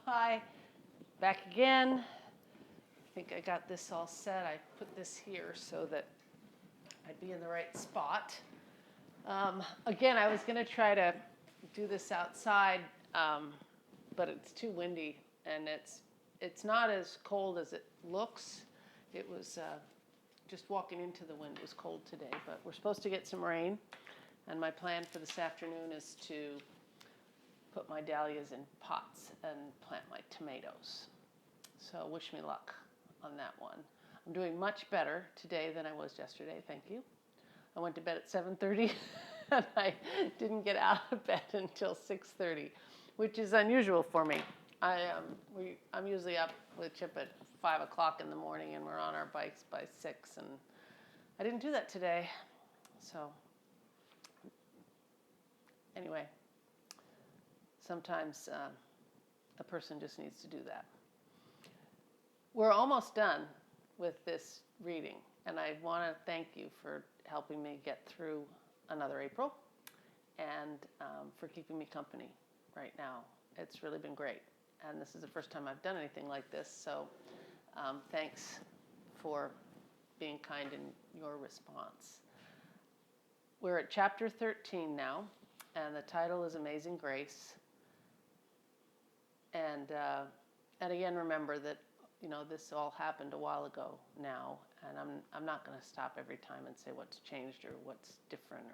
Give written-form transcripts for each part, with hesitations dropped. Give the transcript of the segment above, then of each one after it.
Hi, back again. I think I got this all set. I put this here so that I'd be in the right spot. Again, I was going to try to do this outside, but it's too windy, and it's not as cold as it looks. It was just walking into the wind was cold today, but we're supposed to get some rain, and my plan for this afternoon is to put my dahlias in pots and plant my tomatoes. So wish me luck on that one. I'm doing much better today than I was yesterday, thank you. I went to bed at 7:30 and I didn't get out of bed until 6:30, which is unusual for me. I'm usually up with Chip at 5 o'clock in the morning and we're on our bikes by 6, and I didn't do that today. So anyway, sometimes a person just needs to do that. We're almost done with this reading, and I want to thank you for helping me get through another April and for keeping me company right now. It's really been great, and this is the first time I've done anything like this, so thanks for being kind in your response. We're at chapter 13 now, and the title is Amazing Grace. And again, remember that this all happened a while ago now, and I'm not going to stop every time and say what's changed or what's different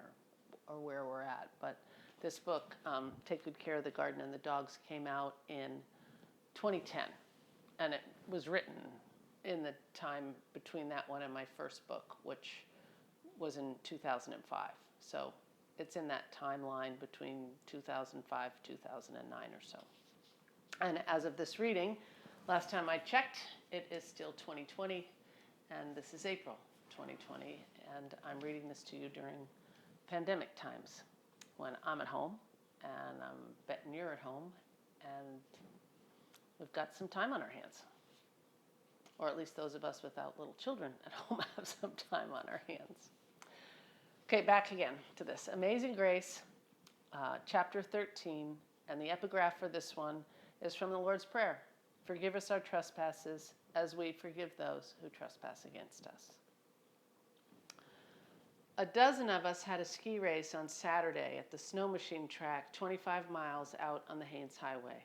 or where we're at. But this book, Take Good Care of the Garden and the Dogs, came out in 2010, and it was written in the time between that one and my first book, which was in 2005. So it's in that timeline between 2005, 2009 or so. And as of this reading, last time I checked, it is still 2020, and this is April 2020, and I'm reading this to you during pandemic times when I'm at home, and I'm betting you're at home, and we've got some time on our hands. Or at least those of us without little children at home have some time on our hands. Okay, back again to this. Amazing Grace, chapter 13, and the epigraph for this one is from the Lord's Prayer. Forgive us our trespasses as we forgive those who trespass against us. A dozen of us had a ski race on Saturday at the snow machine track 25 miles out on the Haines Highway.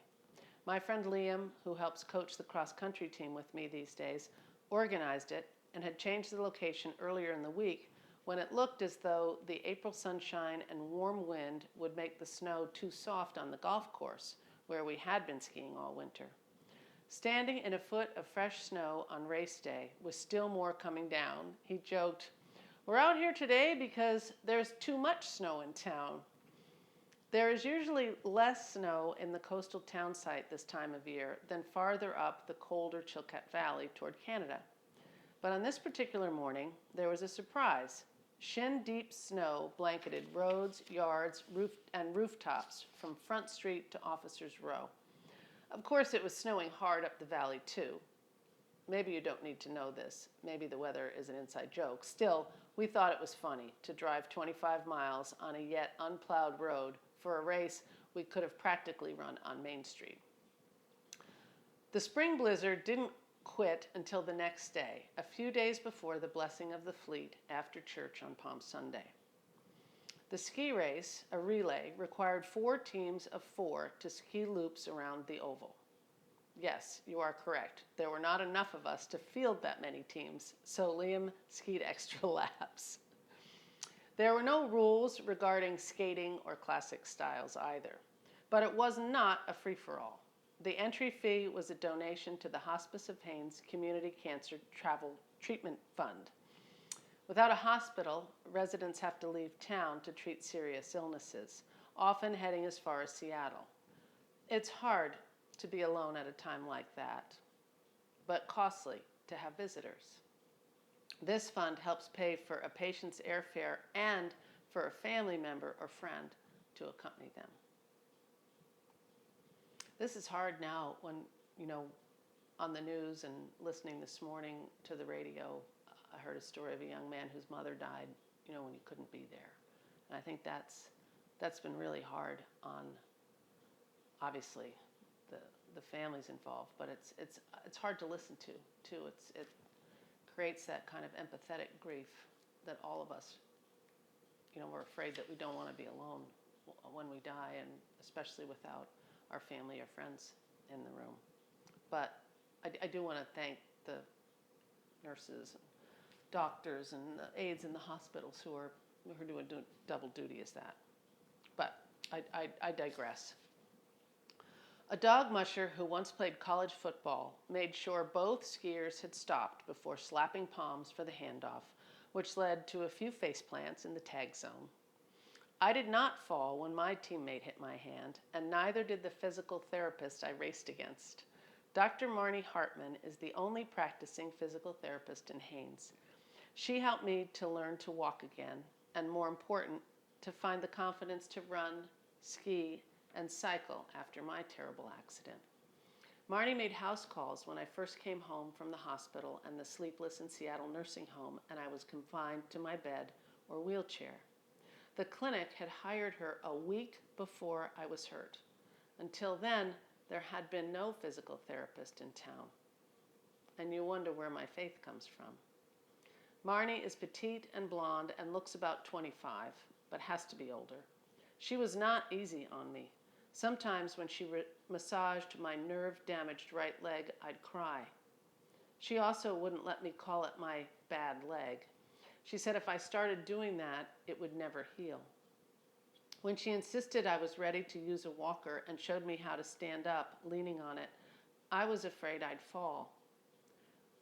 My friend Liam, who helps coach the cross-country team with me these days, organized it and had changed the location earlier in the week when it looked as though the April sunshine and warm wind would make the snow too soft on the golf course where we had been skiing all winter. Standing in a foot of fresh snow on race day, with still more coming down, he joked, "We're out here today because there's too much snow in town." There is usually less snow in the coastal town site this time of year than farther up the colder Chilkat Valley toward Canada. But on this particular morning, there was a surprise. Shin-deep snow blanketed roads, yards, and rooftops from Front Street to Officers Row. Of course, it was snowing hard up the valley, too. Maybe you don't need to know this. Maybe the weather is an inside joke. Still, we thought it was funny to drive 25 miles on a yet unplowed road for a race we could have practically run on Main Street. The spring blizzard didn't quit until the next day, a few days before the blessing of the fleet after church on Palm Sunday. The ski race, a relay, required 4 teams of 4 to ski loops around the oval. Yes, you are correct. There were not enough of us to field that many teams, so Liam skied extra laps. There were no rules regarding skating or classic styles either, but it was not a free-for-all. The entry fee was a donation to the Hospice of Haines Community Cancer Travel Treatment Fund. Without a hospital, residents have to leave town to treat serious illnesses, often heading as far as Seattle. It's hard to be alone at a time like that, but costly to have visitors. This fund helps pay for a patient's airfare and for a family member or friend to accompany them. This is hard now when, on the news and listening this morning to the radio, I heard a story of a young man whose mother died, when he couldn't be there. And I think that's been really hard on, obviously, the families involved, but it's hard to listen to too. It creates that kind of empathetic grief that all of us, we're afraid that we don't want to be alone when we die, and especially without our family or friends in the room. But I do want to thank the nurses, doctors, and the aides in the hospitals who are doing double duty as that. But I digress. A dog musher who once played college football made sure both skiers had stopped before slapping palms for the handoff, which led to a few faceplants in the tag zone. I did not fall when my teammate hit my hand, and neither did the physical therapist I raced against. Dr. Marnie Hartman is the only practicing physical therapist in Haines. She helped me to learn to walk again, and more important, to find the confidence to run, ski, and cycle after my terrible accident. Marnie made house calls when I first came home from the hospital and the Sleepless in Seattle nursing home, and I was confined to my bed or wheelchair. The clinic had hired her a week before I was hurt. Until then, there had been no physical therapist in town. And you wonder where my faith comes from. Marnie is petite and blonde and looks about 25, but has to be older. She was not easy on me. Sometimes when she massaged my nerve-damaged right leg, I'd cry. She also wouldn't let me call it my bad leg. She said if I started doing that, it would never heal. When she insisted I was ready to use a walker and showed me how to stand up, leaning on it, I was afraid I'd fall.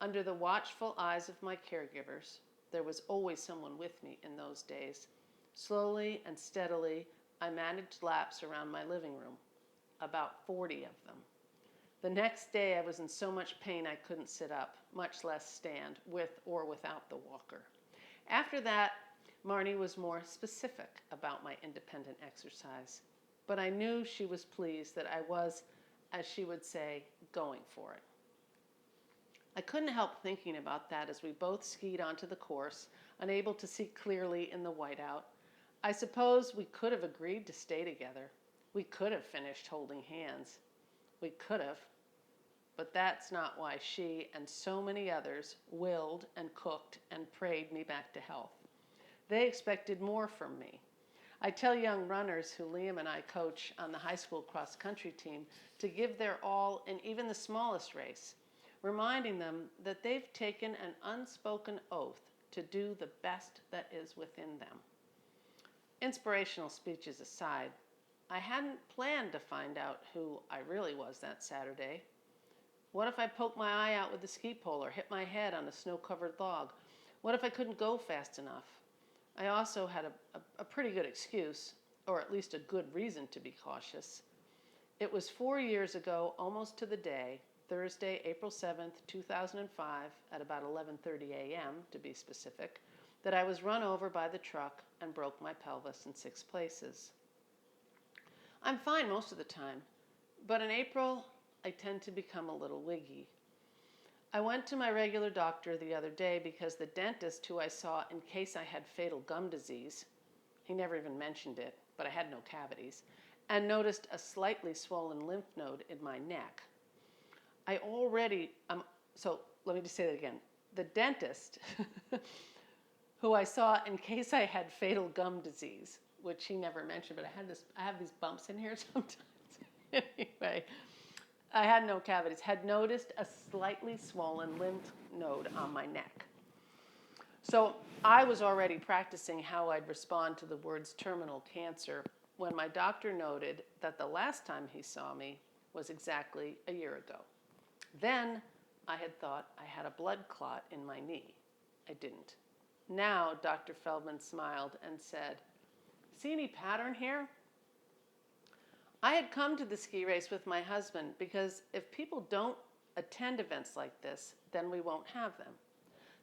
Under the watchful eyes of my caregivers, there was always someone with me in those days. Slowly and steadily, I managed laps around my living room, about 40 of them. The next day, I was in so much pain I couldn't sit up, much less stand, with or without the walker. After that, Marnie was more specific about my independent exercise, but I knew she was pleased that I was, as she would say, going for it. I couldn't help thinking about that as we both skied onto the course, unable to see clearly in the whiteout. I suppose we could have agreed to stay together. We could have finished holding hands. We could have. But that's not why she and so many others willed and cooked and prayed me back to health. They expected more from me. I tell young runners who Liam and I coach on the high school cross-country team to give their all in even the smallest race, reminding them that they've taken an unspoken oath to do the best that is within them. Inspirational speeches aside, I hadn't planned to find out who I really was that Saturday. What if I poked my eye out with a ski pole or hit my head on a snow-covered log? What if I couldn't go fast enough? I also had a pretty good excuse, or at least a good reason to be cautious. It was 4 years ago, almost to the day, Thursday, April 7th, 2005, at about 11:30 a.m., to be specific, that I was run over by the truck and broke my pelvis in 6 places. I'm fine most of the time, but in April, I tend to become a little wiggy. I went to my regular doctor the other day because the dentist who I saw in case I had fatal gum disease, he never even mentioned it, but I had no cavities, and noticed a slightly swollen lymph node in my neck. So let me just say that again. The dentist who I saw in case I had fatal gum disease, which he never mentioned, but I have these bumps in here sometimes. Anyway, I had no cavities, had noticed a slightly swollen lymph node on my neck. So I was already practicing how I'd respond to the words terminal cancer when my doctor noted that the last time he saw me was exactly a year ago. Then I had thought I had a blood clot in my knee. I didn't. Now Dr. Feldman smiled and said, "See any pattern here?" I had come to the ski race with my husband because if people don't attend events like this, then we won't have them.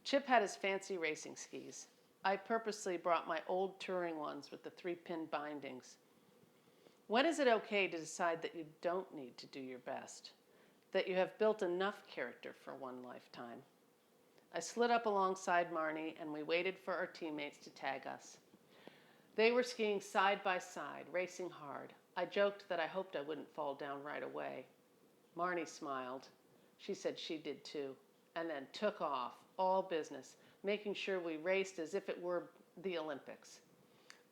Chip had his fancy racing skis. I purposely brought my old touring ones with the 3-pin bindings. When is it okay to decide that you don't need to do your best? That you have built enough character for one lifetime? I slid up alongside Marnie and we waited for our teammates to tag us. They were skiing side by side, racing hard. I joked that I hoped I wouldn't fall down right away. Marnie smiled. She said she did too, and then took off, all business, making sure we raced as if it were the Olympics.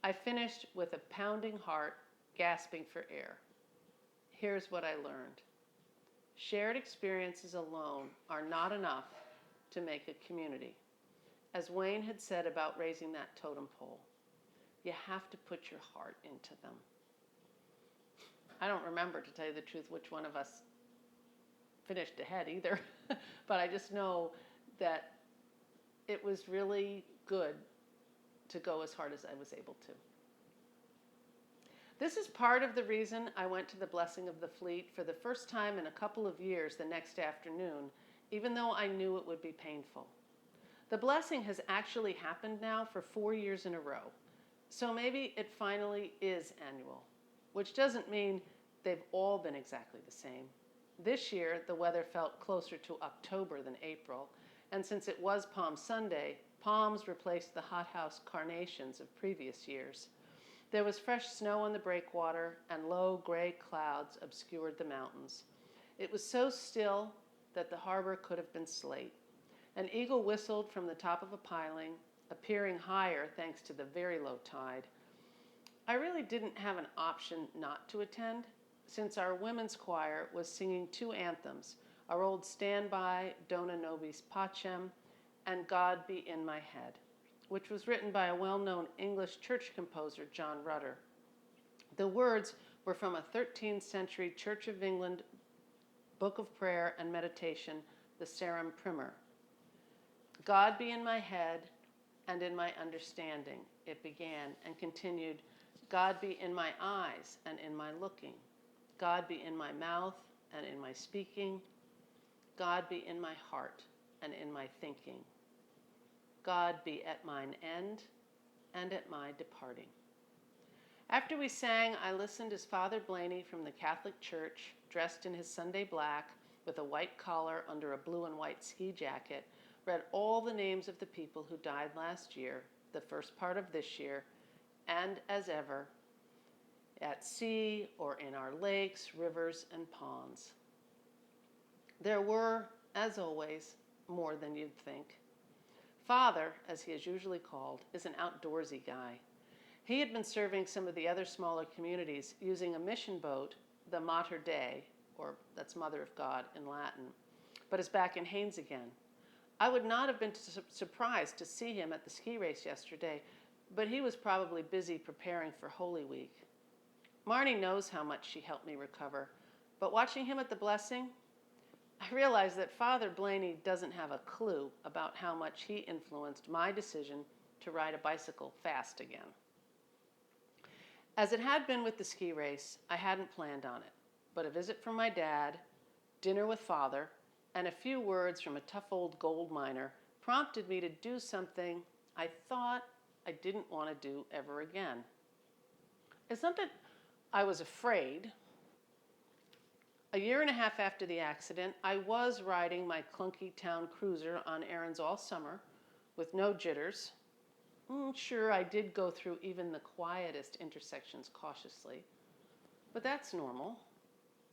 I finished with a pounding heart, gasping for air. Here's what I learned. Shared experiences alone are not enough to make a community. As Wayne had said about raising that totem pole, you have to put your heart into them. I don't remember, to tell you the truth, which one of us finished ahead either, but I just know that it was really good to go as hard as I was able to. This is part of the reason I went to the Blessing of the Fleet for the first time in a couple of years the next afternoon, even though I knew it would be painful. The blessing has actually happened now for 4 years in a row, so maybe it finally is annual, which doesn't mean they've all been exactly the same. This year, the weather felt closer to October than April, and since it was Palm Sunday, palms replaced the hothouse carnations of previous years. There was fresh snow on the breakwater, and low gray clouds obscured the mountains. It was so still that the harbor could have been slate. An eagle whistled from the top of a piling, appearing higher thanks to the very low tide. I really didn't have an option not to attend, since our women's choir was singing 2 anthems, our old standby, Dona Nobis Pacem, and God Be in My Head, which was written by a well-known English church composer, John Rutter. The words were from a 13th century Church of England book of prayer and meditation, the Sarum Primer. God be in my head and in my understanding, it began, and continued, God be in my eyes and in my looking. God be in my mouth and in my speaking. God be in my heart and in my thinking. God be at mine end and at my departing. After we sang, I listened as Father Blaney from the Catholic Church, dressed in his Sunday black with a white collar under a blue and white ski jacket, read all the names of the people who died last year, the first part of this year, and as ever, at sea or in our lakes, rivers, and ponds. There were, as always, more than you'd think. Father, as he is usually called, is an outdoorsy guy. He had been serving some of the other smaller communities using a mission boat, the Mater Dei, or that's Mother of God in Latin, but is back in Haines again. I would not have been surprised to see him at the ski race yesterday, but he was probably busy preparing for Holy Week. Marnie knows how much she helped me recover, but watching him at the blessing, I realized that Father Blaney doesn't have a clue about how much he influenced my decision to ride a bicycle fast again. As it had been with the ski race, I hadn't planned on it, but a visit from my dad, dinner with Father, and a few words from a tough old gold miner prompted me to do something I thought I didn't want to do ever again. It's not that I was afraid. A year and a half after the accident, I was riding my clunky town cruiser on errands all summer with no jitters. Sure, I did go through even the quietest intersections cautiously, but that's normal.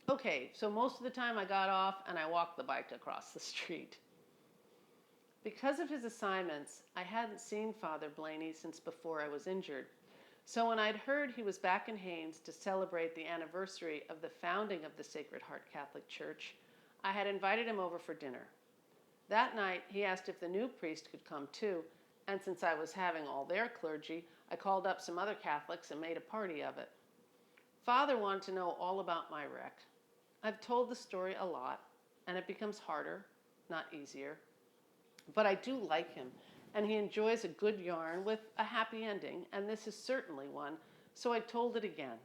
Okay, so most of the time I got off and I walked the bike across the street. Because of his assignments, I hadn't seen Father Blaney since before I was injured. So when I'd heard he was back in Haines to celebrate the anniversary of the founding of the Sacred Heart Catholic Church, I had invited him over for dinner. That night, he asked if the new priest could come too, and since I was having all their clergy, I called up some other Catholics and made a party of it. Father wanted to know all about my wreck. I've told the story a lot, and it becomes harder, not easier. But I do like him, and he enjoys a good yarn with a happy ending, and this is certainly one, so I told it again.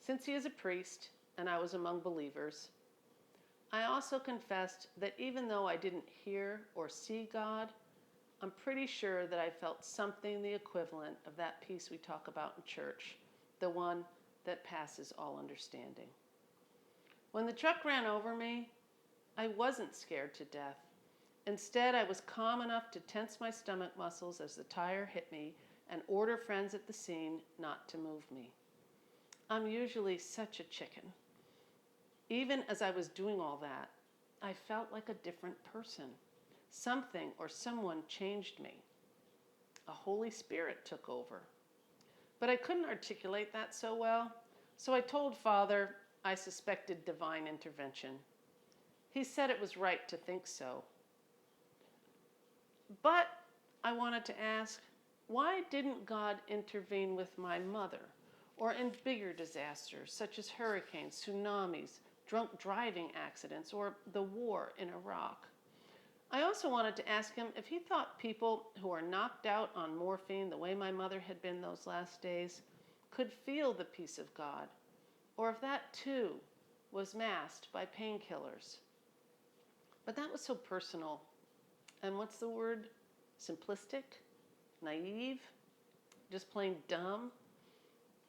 Since he is a priest, and I was among believers, I also confessed that even though I didn't hear or see God, I'm pretty sure that I felt something the equivalent of that peace we talk about in church, the one that passes all understanding. When the truck ran over me, I wasn't scared to death. Instead, I was calm enough to tense my stomach muscles as the tire hit me and order friends at the scene not to move me. I'm usually such a chicken. Even as I was doing all that, I felt like a different person. Something or someone changed me. A Holy Spirit took over. But I couldn't articulate that so well, so I told Father I suspected divine intervention. He said it was right to think so. But I wanted to ask, why didn't God intervene with my mother, or in bigger disasters such as hurricanes, tsunamis, drunk driving accidents, or the war in Iraq? I also wanted to ask him if he thought people who are knocked out on morphine the way my mother had been those last days could feel the peace of God, or if that too was masked by painkillers. But that was so personal. And what's the word? Simplistic? Naive? Just plain dumb?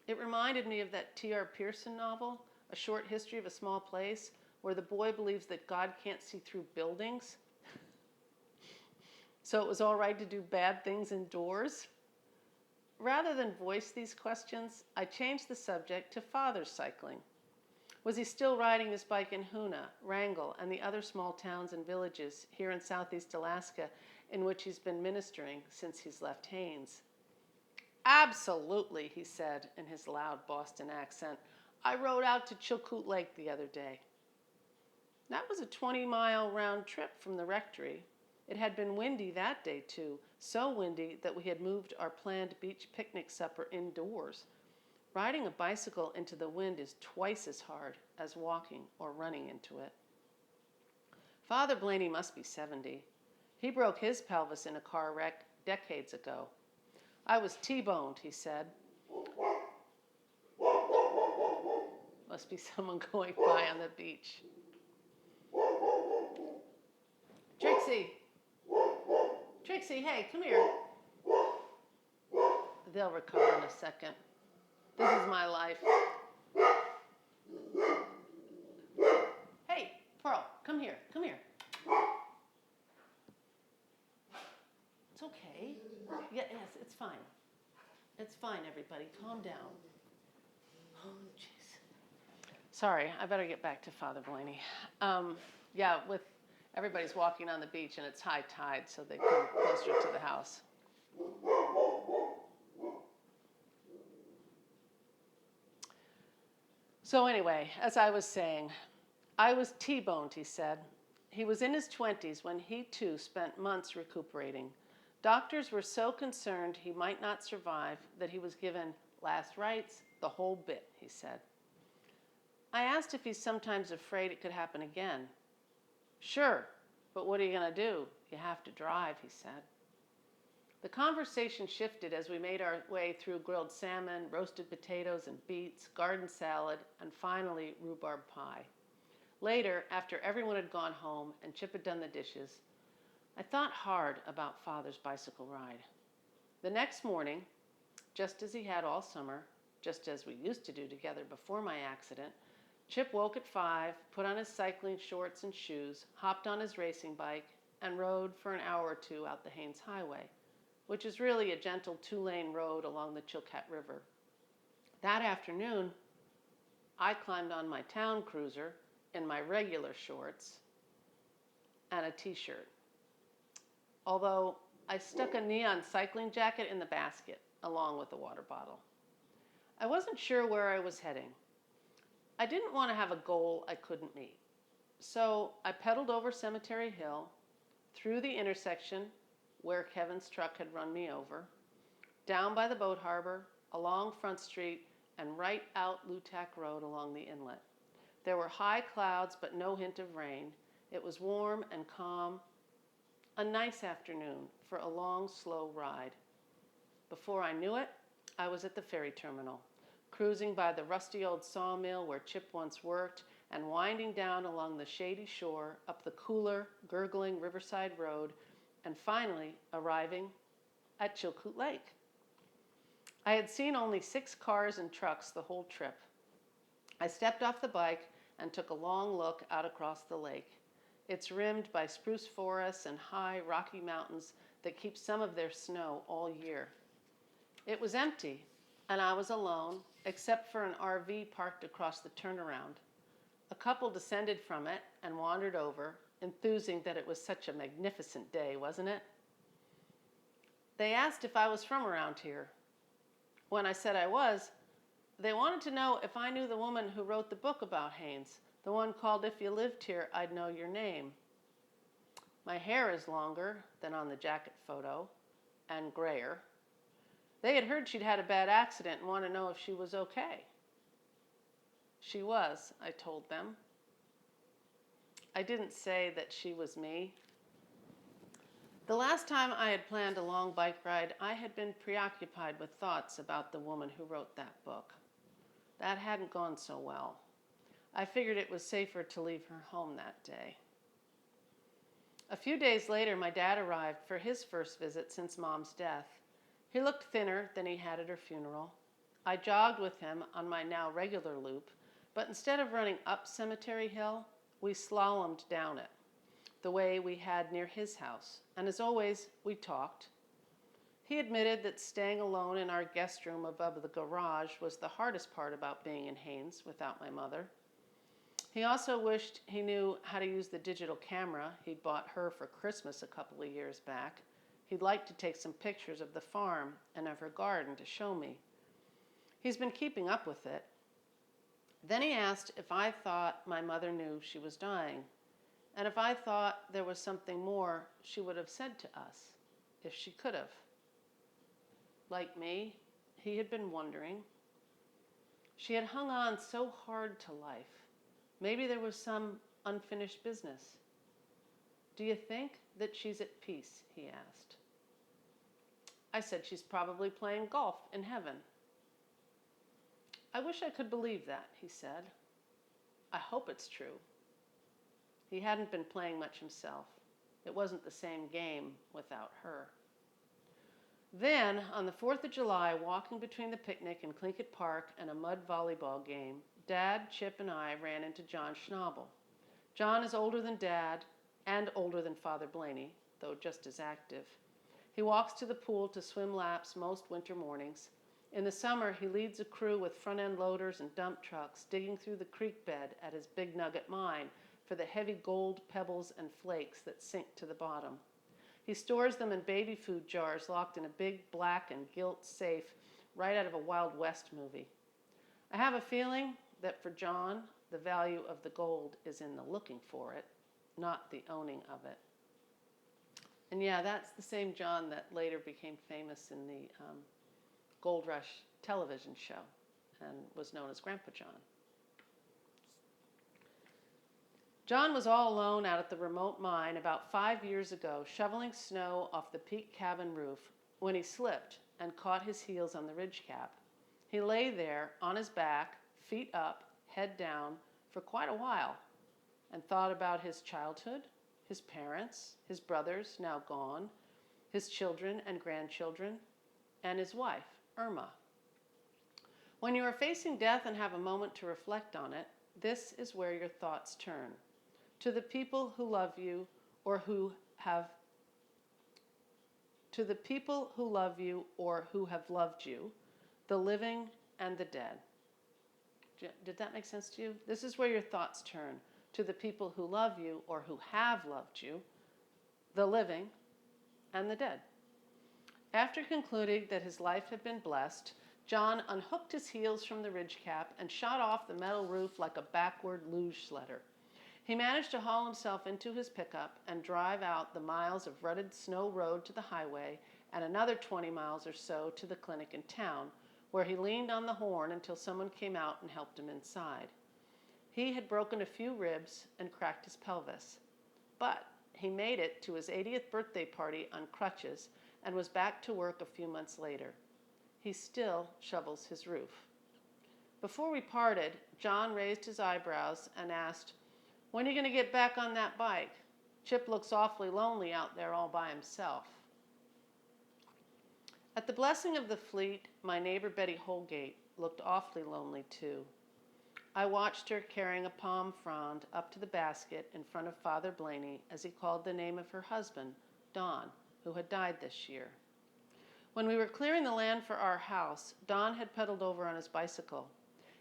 It reminded me of that T.R. Pearson novel, A Short History of a Small Place, where the boy believes that God can't see through buildings. So it was all right to do bad things indoors? Rather than voice these questions, I changed the subject to Father's cycling. Was he still riding his bike in Hoonah, Wrangell, and the other small towns and villages here in southeast Alaska in which he's been ministering since he's left Haines? Absolutely, he said in his loud Boston accent. I rode out to Chilkoot Lake the other day. That was a 20-mile round trip from the rectory. It had been windy that day, too, so windy that we had moved our planned beach picnic supper indoors. Riding a bicycle into the wind is twice as hard as walking or running into it. Father Blaney must be 70. He broke his pelvis in a car wreck decades ago. I was T-boned, he said. Must be someone going by on the beach. Trixie, hey, come here. They'll recover in a second. This is my life. Hey, Pearl, come here. It's okay. Yes, it's fine. It's fine, everybody. Calm down. Oh, jeez. Sorry, I better get back to Father Blaney. With everybody's walking on the beach and it's high tide, so they come closer to the house. So anyway, as I was saying, I was T-boned, he said. He was in his 20s when he too spent months recuperating. Doctors were so concerned he might not survive that he was given last rites, the whole bit, he said. I asked if he's sometimes afraid it could happen again. Sure, but what are you going to do? You have to drive, he said. The conversation shifted as we made our way through grilled salmon, roasted potatoes and beets, garden salad, and finally rhubarb pie. Later, after everyone had gone home and Chip had done the dishes, I thought hard about Father's bicycle ride. The next morning, just as he had all summer, just as we used to do together before my accident, Chip woke at 5, put on his cycling shorts and shoes, hopped on his racing bike, and rode for an hour or two out the Haines Highway, which is really a gentle 2-lane road along the Chilkat River. That afternoon, I climbed on my town cruiser in my regular shorts and a t-shirt. Although I stuck a neon cycling jacket in the basket along with the water bottle. I wasn't sure where I was heading. I didn't want to have a goal I couldn't meet. So I pedaled over Cemetery Hill, through the intersection where Kevin's truck had run me over, down by the boat harbor, along Front Street, and right out Lutak Road along the inlet. There were high clouds, but no hint of rain. It was warm and calm. A nice afternoon for a long, slow ride. Before I knew it, I was at the ferry terminal, cruising by the rusty old sawmill where Chip once worked, and winding down along the shady shore, up the cooler, gurgling Riverside Road, and finally arriving at Chilkoot Lake. I had seen only 6 cars and trucks the whole trip. I stepped off the bike and took a long look out across the lake. It's rimmed by spruce forests and high, rocky mountains that keep some of their snow all year. It was empty, and I was alone, except for an RV parked across the turnaround. A couple descended from it and wandered over, enthusing that it was such a magnificent day, wasn't it? They asked if I was from around here. When I said I was, they wanted to know if I knew the woman who wrote the book about Haines, the one called If You Lived Here, I'd Know Your Name. My hair is longer than on the jacket photo, and grayer. They had heard she'd had a bad accident and wanted to know if she was okay. She was, I told them. I didn't say that she was me. The last time I had planned a long bike ride, I had been preoccupied with thoughts about the woman who wrote that book. That hadn't gone so well. I figured it was safer to leave her home that day. A few days later, my dad arrived for his first visit since Mom's death. He looked thinner than he had at her funeral. I jogged with him on my now regular loop, but instead of running up Cemetery Hill, we slalomed down it, the way we had near his house, and as always, we talked. He admitted that staying alone in our guest room above the garage was the hardest part about being in Haines without my mother. He also wished he knew how to use the digital camera he'd bought her for Christmas a couple of years back. He'd like to take some pictures of the farm and of her garden to show me. He's been keeping up with it. Then he asked if I thought my mother knew she was dying, and if I thought there was something more she would have said to us, if she could have. Like me, he had been wondering. She had hung on so hard to life. Maybe there was some unfinished business. Do you think that she's at peace? He asked. I said she's probably playing golf in heaven. I wish I could believe that, he said. I hope it's true. He hadn't been playing much himself. It wasn't the same game without her. Then, on the 4th of July, walking between the picnic in Tlingit Park and a mud volleyball game, Dad, Chip, and I ran into John Schnabel. John is older than Dad and older than Father Blaney, though just as active. He walks to the pool to swim laps most winter mornings. In the summer, he leads a crew with front-end loaders and dump trucks digging through the creek bed at his Big Nugget mine for the heavy gold pebbles and flakes that sink to the bottom. He stores them in baby food jars locked in a big black and gilt safe right out of a Wild West movie. I have a feeling that for John, the value of the gold is in the looking for it, not the owning of it. And yeah, that's the same John that later became famous in the Gold Rush television show and was known as Grandpa John. John was all alone out at the remote mine about 5 years ago, shoveling snow off the peak cabin roof when he slipped and caught his heels on the ridge cap. He lay there on his back, feet up, head down, for quite a while, and thought about his childhood, his parents, his brothers, now gone, his children and grandchildren, and his wife, Irma. When you are facing death and have a moment to reflect on it, this is where your thoughts turn. To the people who love you or who have loved you, the living and the dead. Did that make sense to you? This is where your thoughts turn. To the people who love you or who have loved you, the living and the dead. After concluding that his life had been blessed, John unhooked his heels from the ridge cap and shot off the metal roof like a backward luge sledder. He managed to haul himself into his pickup and drive out the miles of rutted snow road to the highway and another 20 miles or so to the clinic in town, where he leaned on the horn until someone came out and helped him inside. He had broken a few ribs and cracked his pelvis, but he made it to his 80th birthday party on crutches and was back to work a few months later. He still shovels his roof. Before we parted, John raised his eyebrows and asked, "When are you going to get back on that bike? Chip looks awfully lonely out there all by himself." At the blessing of the fleet, my neighbor Betty Holgate looked awfully lonely too. I watched her carrying a palm frond up to the basket in front of Father Blaney as he called the name of her husband, Don, who had died this year. When we were clearing the land for our house, Don had pedaled over on his bicycle.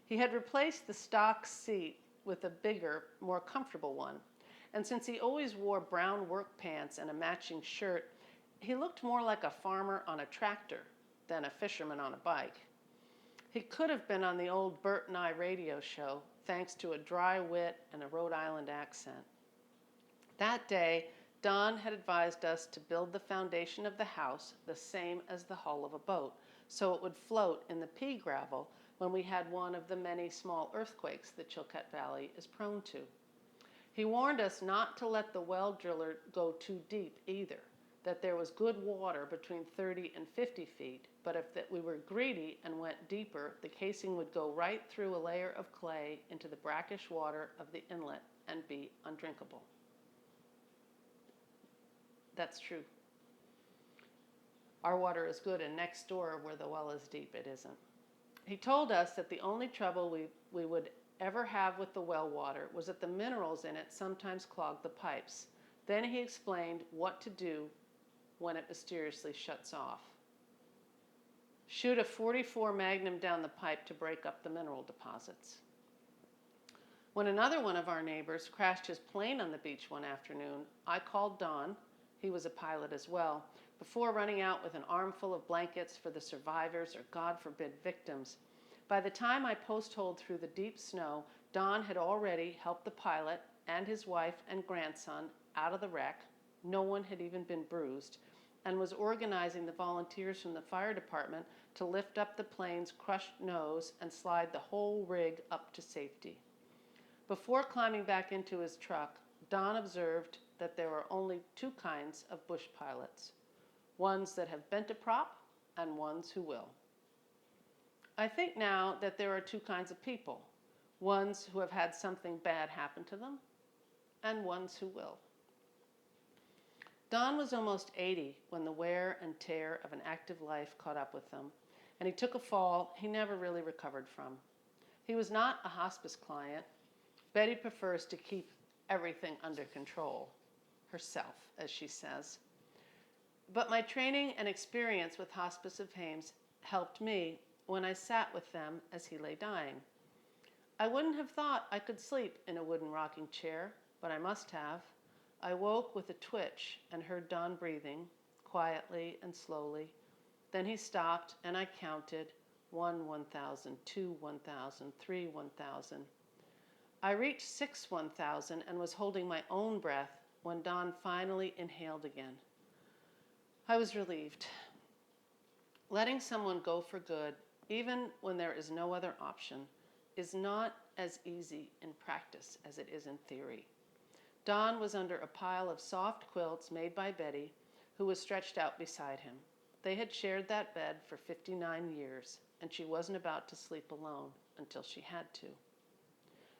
He had replaced the stock seat with a bigger, more comfortable one. And since he always wore brown work pants and a matching shirt, he looked more like a farmer on a tractor than a fisherman on a bike. He could have been on the old Bert and I radio show, thanks to a dry wit and a Rhode Island accent. That day, Don had advised us to build the foundation of the house the same as the hull of a boat, so it would float in the pea gravel when we had one of the many small earthquakes that Chilkat Valley is prone to. He warned us not to let the well driller go too deep either, that there was good water between 30 and 50 feet, but if we were greedy and went deeper, the casing would go right through a layer of clay into the brackish water of the inlet and be undrinkable. That's true. Our water is good, and next door where the well is deep, it isn't. He told us that the only trouble we would ever have with the well water was that the minerals in it sometimes clogged the pipes. Then he explained what to do when it mysteriously shuts off. Shoot a .44 Magnum down the pipe to break up the mineral deposits. When another one of our neighbors crashed his plane on the beach one afternoon, I called Don, he was a pilot as well, before running out with an armful of blankets for the survivors or, God forbid, victims. By the time I post-holed through the deep snow, Don had already helped the pilot and his wife and grandson out of the wreck. No one had even been bruised, and was organizing the volunteers from the fire department to lift up the plane's crushed nose and slide the whole rig up to safety. Before climbing back into his truck, Don observed that there are only two kinds of bush pilots, ones that have bent a prop and ones who will. I think now that there are two kinds of people, ones who have had something bad happen to them and ones who will. Don was almost 80 when the wear and tear of an active life caught up with him, and he took a fall he never really recovered from. He was not a hospice client. Betty prefers to keep everything under control, herself, as she says. But my training and experience with Hospice of Hames helped me when I sat with them as he lay dying. I wouldn't have thought I could sleep in a wooden rocking chair, but I must have. I woke with a twitch and heard Don breathing, quietly and slowly. Then he stopped and I counted 1, 1,000, 2, 1,000, 3, 1,000. I reached 6, 1,000 and was holding my own breath when Don finally inhaled again. I was relieved. Letting someone go for good, even when there is no other option, is not as easy in practice as it is in theory. Don was under a pile of soft quilts made by Betty, who was stretched out beside him. They had shared that bed for 59 years, and she wasn't about to sleep alone until she had to.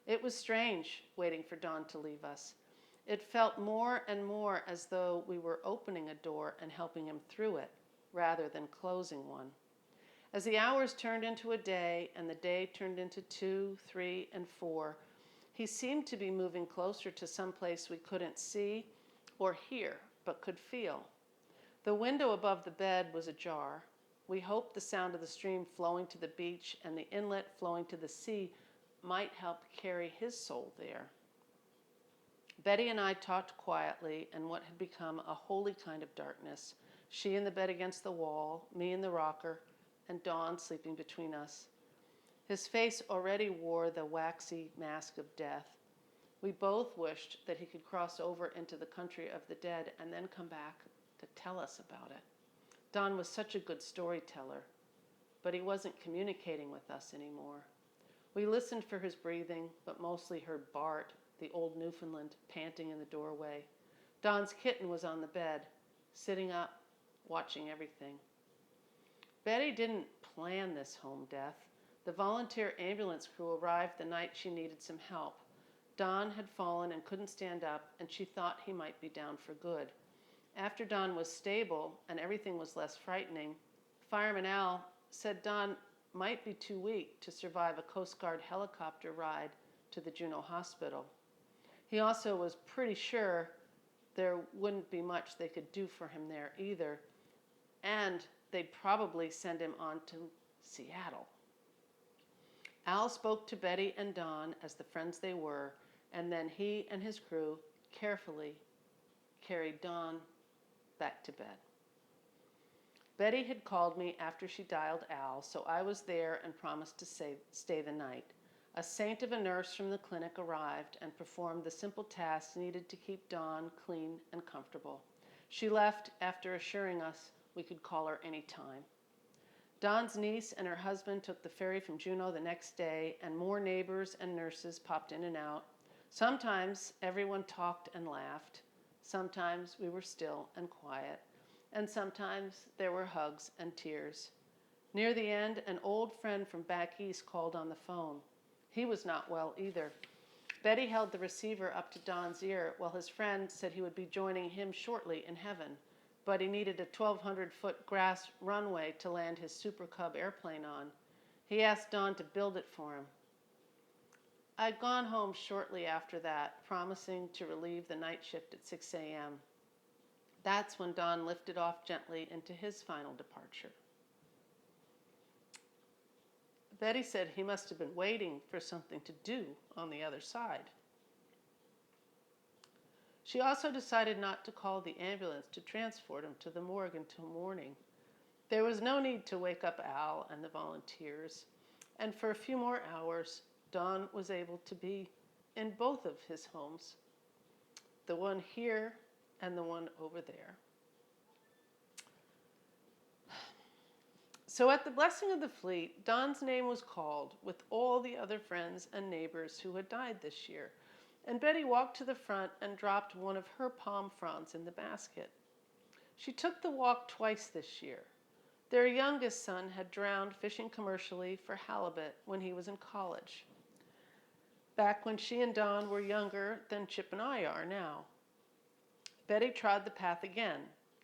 It was strange waiting for Don to leave us. It felt more and more as though we were opening a door and helping him through it, rather than closing one. As the hours turned into a day, and the day turned into 2, 3, and 4, he seemed to be moving closer to some place we couldn't see or hear, but could feel. The window above the bed was ajar. We hoped the sound of the stream flowing to the beach and the inlet flowing to the sea might help carry his soul there. Betty and I talked quietly in what had become a holy kind of darkness, she in the bed against the wall, me in the rocker, and Don sleeping between us. His face already wore the waxy mask of death. We both wished that he could cross over into the country of the dead and then come back to tell us about it. Don was such a good storyteller, but he wasn't communicating with us anymore. We listened for his breathing, but mostly heard Bart, the old Newfoundland, panting in the doorway. Don's kitten was on the bed, sitting up, watching everything. Betty didn't plan this home death. The volunteer ambulance crew arrived the night she needed some help. Don had fallen and couldn't stand up, and she thought he might be down for good. After Don was stable and everything was less frightening, Fireman Al said Don might be too weak to survive a Coast Guard helicopter ride to the Juneau Hospital. He also was pretty sure there wouldn't be much they could do for him there either, and they'd probably send him on to Seattle. Al spoke to Betty and Don as the friends they were, and then he and his crew carefully carried Don back to bed. Betty had called me after she dialed Al, so I was there and promised to stay the night. A saint of a nurse from the clinic arrived and performed the simple tasks needed to keep Dawn clean and comfortable. She left after assuring us we could call her any time. Dawn's niece and her husband took the ferry from Juneau the next day, and more neighbors and nurses popped in and out. Sometimes everyone talked and laughed. Sometimes we were still and quiet. And sometimes there were hugs and tears. Near the end, an old friend from back east called on the phone. He was not well either. Betty held the receiver up to Don's ear while his friend said he would be joining him shortly in heaven, but he needed a 1,200-foot grass runway to land his Super Cub airplane on. He asked Don to build it for him. I'd gone home shortly after that, promising to relieve the night shift at 6 a.m. That's when Don lifted off gently into his final departure. Betty said he must have been waiting for something to do on the other side. She also decided not to call the ambulance to transport him to the morgue until morning. There was no need to wake up Al and the volunteers, and for a few more hours, Don was able to be in both of his homes, the one here and the one over there. So at the blessing of the fleet, Don's name was called with all the other friends and neighbors who had died this year, and Betty walked to the front and dropped one of her palm fronds in the basket. She took the walk twice this year. Their youngest son had drowned fishing commercially for halibut when he was in college, back when she and Don were younger than Chip and I are now. Betty trod the path again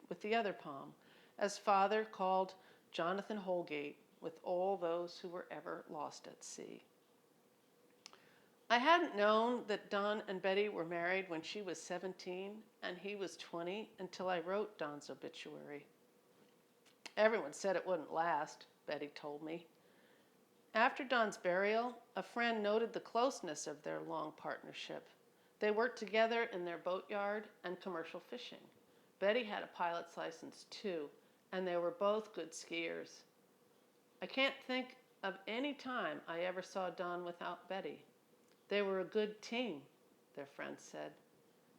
with the other palm, as Father called Jonathan Holgate with all those who were ever lost at sea. I hadn't known that Don and Betty were married when she was 17 and he was 20 until I wrote Don's obituary. Everyone said it wouldn't last, Betty told me. After Don's burial, a friend noted the closeness of their long partnership. They worked together in their boatyard and commercial fishing. Betty had a pilot's license too, and they were both good skiers. I can't think of any time I ever saw Don without Betty. They were a good team, their friends said.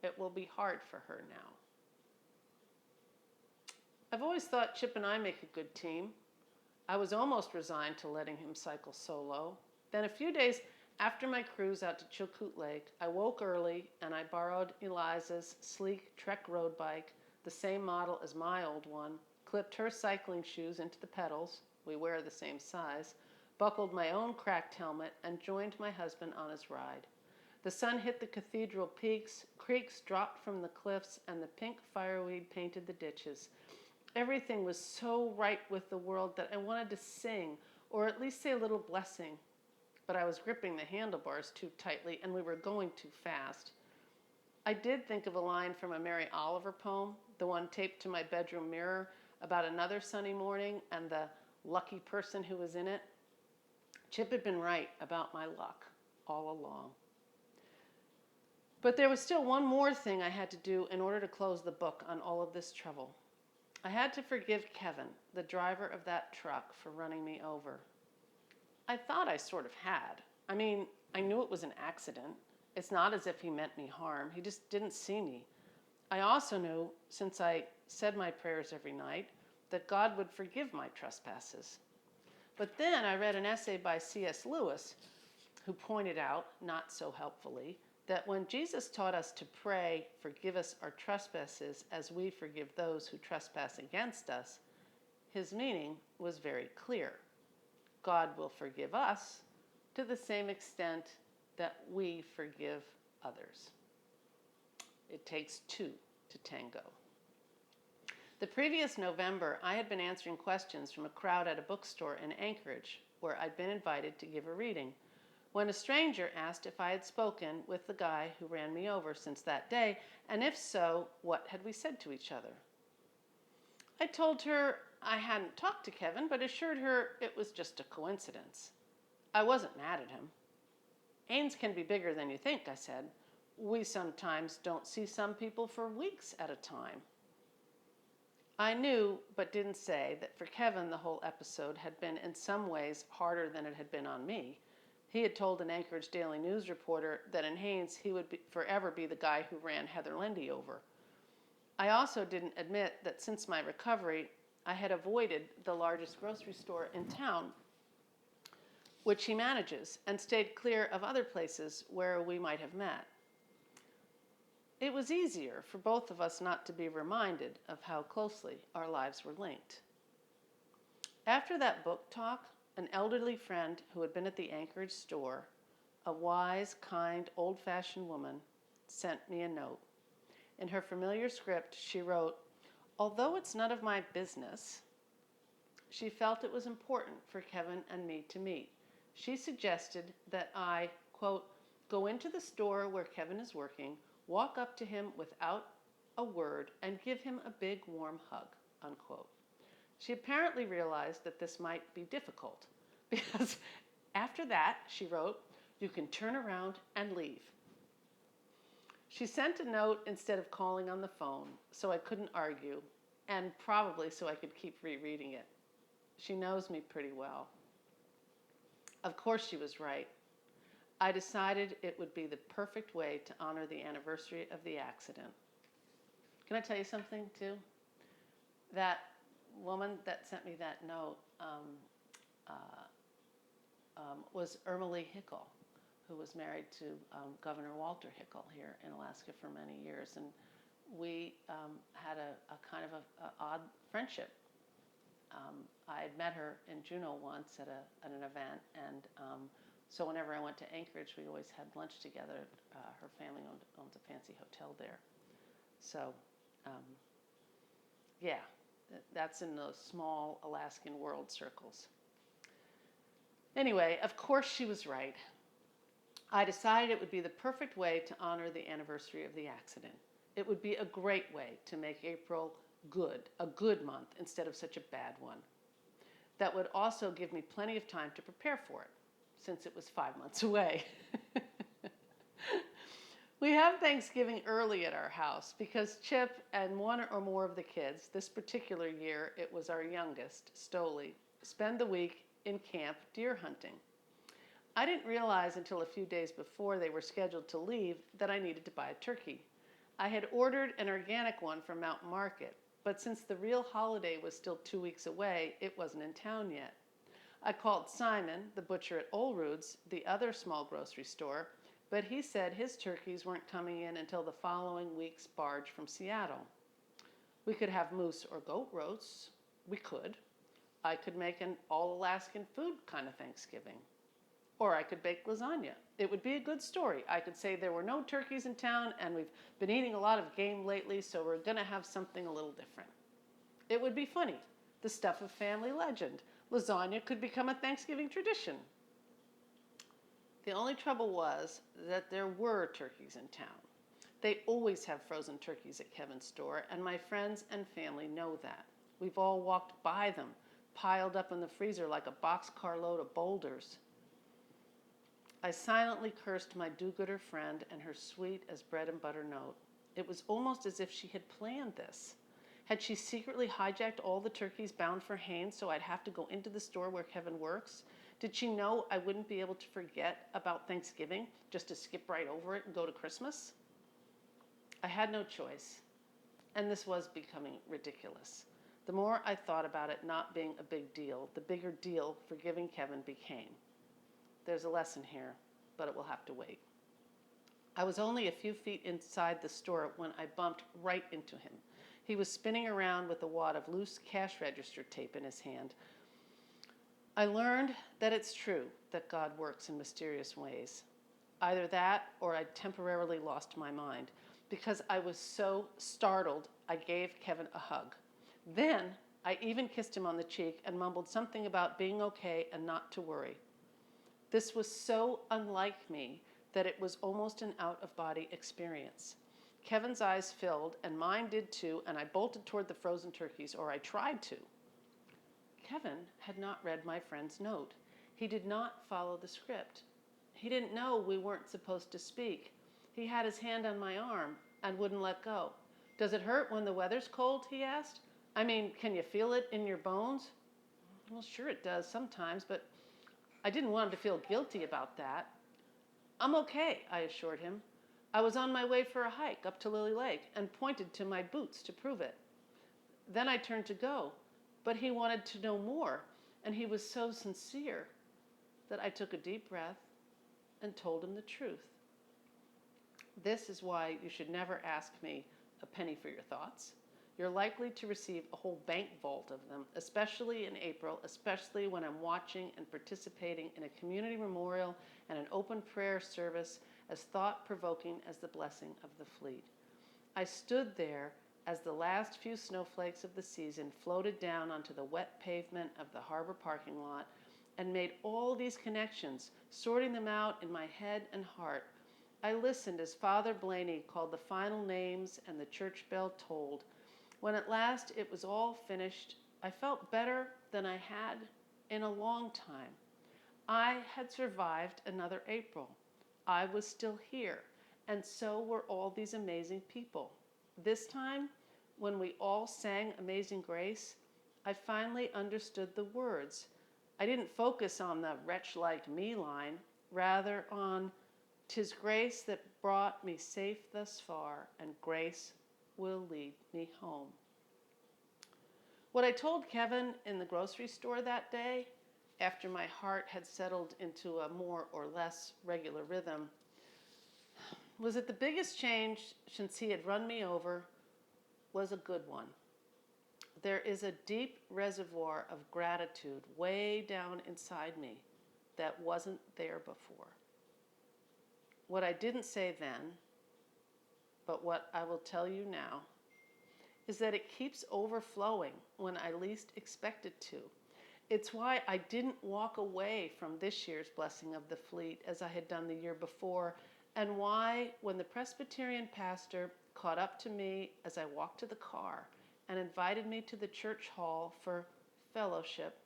It will be hard for her now. I've always thought Chip and I make a good team. I was almost resigned to letting him cycle solo. Then a few days after my cruise out to Chilkoot Lake, I woke early and I borrowed Eliza's sleek Trek road bike, the same model as my old one, clipped her cycling shoes into the pedals, we wear the same size, buckled my own cracked helmet, and joined my husband on his ride. The sun hit the cathedral peaks, creeks dropped from the cliffs, and the pink fireweed painted the ditches. Everything was so right with the world that I wanted to sing, or at least say a little blessing. But I was gripping the handlebars too tightly, and we were going too fast. I did think of a line from a Mary Oliver poem, the one taped to my bedroom mirror, about another sunny morning and the lucky person who was in it. Chip had been right about my luck all along. But there was still one more thing I had to do in order to close the book on all of this trouble. I had to forgive Kevin, the driver of that truck, for running me over. I thought I sort of had. I mean, I knew it was an accident. It's not as if he meant me harm. He just didn't see me. I also knew, since I said my prayers every night, that God would forgive my trespasses. But then I read an essay by C.S. Lewis, who pointed out, not so helpfully, that when Jesus taught us to pray, forgive us our trespasses as we forgive those who trespass against us, his meaning was very clear. God will forgive us to the same extent that we forgive others. It takes two to tango. The previous November, I had been answering questions from a crowd at a bookstore in Anchorage, where I'd been invited to give a reading, when a stranger asked if I had spoken with the guy who ran me over since that day, and if so, what had we said to each other. I told her I hadn't talked to Kevin, but assured her it was just a coincidence. I wasn't mad at him. Haines can be bigger than you think, I said. We sometimes don't see some people for weeks at a time. I knew, but didn't say, that for Kevin the whole episode had been in some ways harder than it had been on me. He had told an Anchorage Daily News reporter that in Haines he would forever be the guy who ran Heather Lindy over. I also didn't admit that since my recovery, I had avoided the largest grocery store in town, which he manages, and stayed clear of other places where we might have met. It was easier for both of us not to be reminded of how closely our lives were linked. After that book talk, an elderly friend who had been at the Anchorage store, a wise, kind, old-fashioned woman, sent me a note. In her familiar script, she wrote, "Although it's none of my business," she felt it was important for Kevin and me to meet. She suggested that I, quote, "go into the store where Kevin is working, walk up to him without a word, and give him a big warm hug," unquote. She apparently realized that this might be difficult because after that, she wrote, "you can turn around and leave." She sent a note instead of calling on the phone, so I couldn't argue, and probably so I could keep rereading it. She knows me pretty well. Of course she was right. I decided it would be the perfect way to honor the anniversary of the accident. Can I tell you something, too? That woman that sent me that note was Irma Lee Hickel, who was married to Governor Walter Hickel here in Alaska for many years. And we had a kind of a odd friendship. I had met her in Juneau once at an event, and so whenever I went to Anchorage, we always had lunch together. Her family owns a fancy hotel there. So, yeah, that's in those small Alaskan world circles. Anyway, of course she was right. I decided it would be the perfect way to honor the anniversary of the accident. It would be a great way to make April good, a good month instead of such a bad one. That would also give me plenty of time to prepare for it, since it was 5 months away. We have Thanksgiving early at our house because Chip and one or more of the kids, this particular year it was our youngest, Stoli, spend the week in camp deer hunting. I didn't realize until a few days before they were scheduled to leave that I needed to buy a turkey. I had ordered an organic one from Mountain Market, but since the real holiday was still 2 weeks away, it wasn't in town yet. I called Simon, the butcher at Olrud's, the other small grocery store, but he said his turkeys weren't coming in until the following week's barge from Seattle. We could have moose or goat roasts. We could. I could make an all-Alaskan food kind of Thanksgiving. Or I could bake lasagna. It would be a good story. I could say there were no turkeys in town and we've been eating a lot of game lately, so we're going to have something a little different. It would be funny. The stuff of family legend. Lasagna could become a Thanksgiving tradition. The only trouble was that there were turkeys in town. They always have frozen turkeys at Kevin's store, and my friends and family know that. We've all walked by them, piled up in the freezer like a boxcar load of boulders. I silently cursed my do-gooder friend and her sweet as bread and butter note. It was almost as if she had planned this. Had she secretly hijacked all the turkeys bound for Haines so I'd have to go into the store where Kevin works? Did she know I wouldn't be able to forget about Thanksgiving just to skip right over it and go to Christmas? I had no choice, and this was becoming ridiculous. The more I thought about it not being a big deal, the bigger deal forgiving Kevin became. There's a lesson here, but it will have to wait. I was only a few feet inside the store when I bumped right into him. He was spinning around with a wad of loose cash register tape in his hand. I learned that it's true that God works in mysterious ways. Either that or I'd temporarily lost my mind because I was so startled I gave Kevin a hug. Then I even kissed him on the cheek and mumbled something about being okay and not to worry. This was so unlike me that it was almost an out-of-body experience. Kevin's eyes filled, and mine did too, and I bolted toward the frozen turkeys, or I tried to. Kevin had not read my friend's note. He did not follow the script. He didn't know we weren't supposed to speak. He had his hand on my arm and wouldn't let go. Does it hurt when the weather's cold? He asked. I mean, can you feel it in your bones? Well, sure it does sometimes, but I didn't want him to feel guilty about that. I'm okay, I assured him. I was on my way for a hike up to Lily Lake and pointed to my boots to prove it. Then I turned to go, but he wanted to know more, and he was so sincere that I took a deep breath and told him the truth. This is why you should never ask me a penny for your thoughts. You're likely to receive a whole bank vault of them, especially in April, especially when I'm watching and participating in a community memorial and an open prayer service as thought-provoking as the blessing of the fleet. I stood there as the last few snowflakes of the season floated down onto the wet pavement of the harbor parking lot and made all these connections, sorting them out in my head and heart. I listened as Father Blaney called the final names and the church bell tolled. When at last it was all finished, I felt better than I had in a long time. I had survived another April. I was still here, and so were all these amazing people. This time, when we all sang Amazing Grace, I finally understood the words. I didn't focus on the wretch like me line, rather on 'tis grace that brought me safe thus far, and grace will lead me home. What I told Kevin in the grocery store that day, after my heart had settled into a more or less regular rhythm, was that the biggest change since he had run me over was a good one. There is a deep reservoir of gratitude way down inside me that wasn't there before. What I didn't say then, but what I will tell you now, is that it keeps overflowing when I least expect it to. It's why I didn't walk away from this year's Blessing of the Fleet as I had done the year before, and why, when the Presbyterian pastor caught up to me as I walked to the car and invited me to the church hall for fellowship,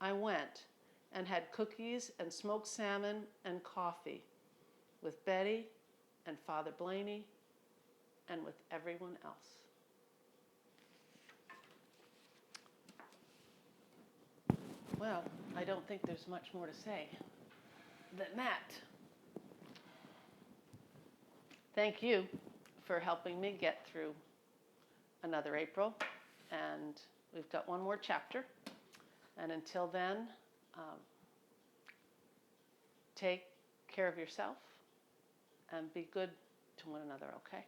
I went and had cookies and smoked salmon and coffee with Betty and Father Blaney and with everyone else. Well, I don't think there's much more to say than that. Thank you for helping me get through another April, and we've got one more chapter. And until then, take care of yourself and be good to one another, okay?